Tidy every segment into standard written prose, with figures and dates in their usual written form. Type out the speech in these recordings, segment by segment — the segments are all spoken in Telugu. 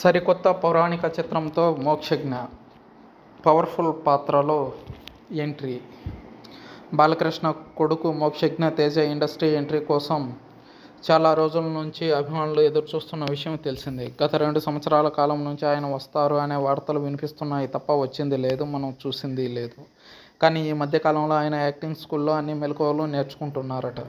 సరికొత్త పౌరాణిక చిత్రంతో మోక్షజ్ఞ పవర్ఫుల్ పాత్రలో ఎంట్రీ. బాలకృష్ణ కొడుకు మోక్షజ్ఞ తేజ ఇండస్ట్రీ ఎంట్రీ కోసం చాలా రోజుల నుంచి అభిమానులు ఎదురుచూస్తున్న విషయం తెలిసిందే. గత 2 సంవత్సరాల కాలం నుంచి ఆయన వస్తారు అనే వార్తలు వినిపిస్తున్నాయి తప్ప వచ్చింది లేదు, మనం చూసింది లేదు. కానీ ఈ మధ్యకాలంలో ఆయన యాక్టింగ్ స్కూల్లో అన్ని మెలకువలు నేర్చుకుంటున్నారట.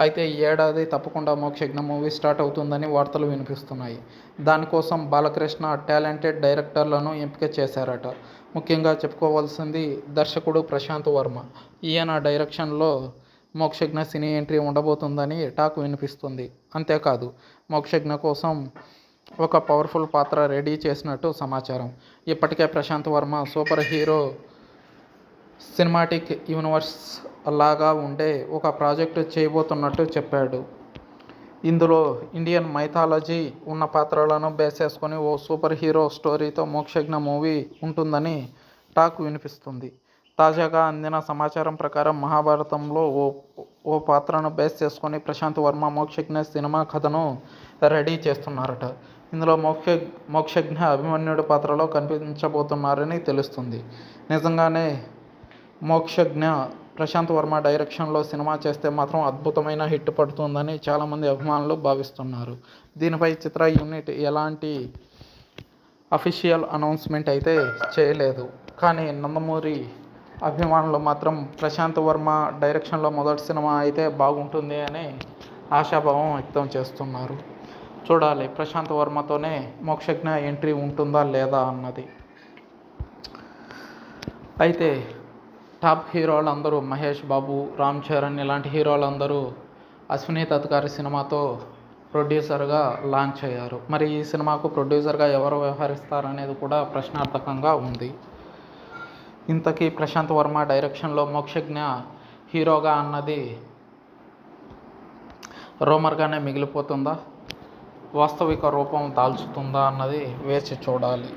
అయితే ఈ ఏడాది తప్పకుండా మోక్షజ్ఞ మూవీ స్టార్ట్ అవుతుందని వార్తలు వినిపిస్తున్నాయి. దానికోసం బాలకృష్ణ టాలెంటెడ్ డైరెక్టర్లను ఎంపిక చేశారట. ముఖ్యంగా చెప్పుకోవాల్సింది దర్శకుడు ప్రశాంత్ వర్మ. ఈయన డైరెక్షన్లో మోక్షజ్ఞ సినీ ఎంట్రీ ఉండబోతుందని టాక్ వినిపిస్తుంది. అంతేకాదు, మోక్షజ్ఞ కోసం ఒక పవర్ఫుల్ పాత్ర రెడీ చేసినట్టు సమాచారం. ఇప్పటికే Prashanth Varma super hero cinematic universe లాగా ఉండే ఒక ప్రాజెక్టు చేయబోతున్నట్టు చెప్పాడు. ఇందులో ఇండియన్ మైథాలజీ ఉన్న పాత్రలను బేస్ చేసుకొని ఓ సూపర్ హీరో స్టోరీతో మోక్షజ్ఞ మూవీ ఉంటుందని టాక్ వినిపిస్తుంది. తాజాగా అందిన సమాచారం ప్రకారం మహాభారతంలో ఓ పాత్రను బేస్ చేసుకొని ప్రశాంత్ వర్మ మోక్షజ్ఞ సినిమా కథను రెడీ చేస్తున్నారట. ఇందులో మోక్షజ్ఞ అభిమన్యుడి పాత్రలో కనిపించబోతున్నారని తెలుస్తుంది. నిజంగానే మోక్షజ్ఞ ప్రశాంత్ వర్మ డైరెక్షన్లో సినిమా చేస్తే మాత్రం అద్భుతమైన హిట్ పడుతుందని చాలామంది అభిమానులు భావిస్తున్నారు. దీనిపై చిత్ర యూనిట్ ఎలాంటి అఫీషియల్ అనౌన్స్మెంట్ అయితే చేయలేదు. కానీ నందమూరి అభిమానులు మాత్రం ప్రశాంత్ వర్మ డైరెక్షన్లో మొదటి సినిమా అయితే బాగుంటుంది అని ఆశాభావం వ్యక్తం చేస్తున్నారు. చూడాలి ప్రశాంత్ వర్మతోనే మోక్షజ్ఞ ఎంట్రీ ఉంటుందా లేదా అన్నది. అయితే టాప్ హీరోలు అందరూ మహేష్ బాబు, రామ్ చరణ్ ఇలాంటి హీరోలందరూ అశ్విని దత్ గారి సినిమాతో ప్రొడ్యూసర్గా లాంచ్ అయ్యారు. మరి ఈ సినిమాకు ప్రొడ్యూసర్గా ఎవరు వ్యవహరిస్తారనేది కూడా ప్రశ్నార్థకంగా ఉంది. ఇంతకీ ప్రశాంత్ వర్మ డైరెక్షన్లో మోక్షజ్ఞ హీరోగా అన్నది రూమర్గానే మిగిలిపోతుందా, వాస్తవిక రూపం దాల్చుతుందా అన్నది వేచి చూడాలి.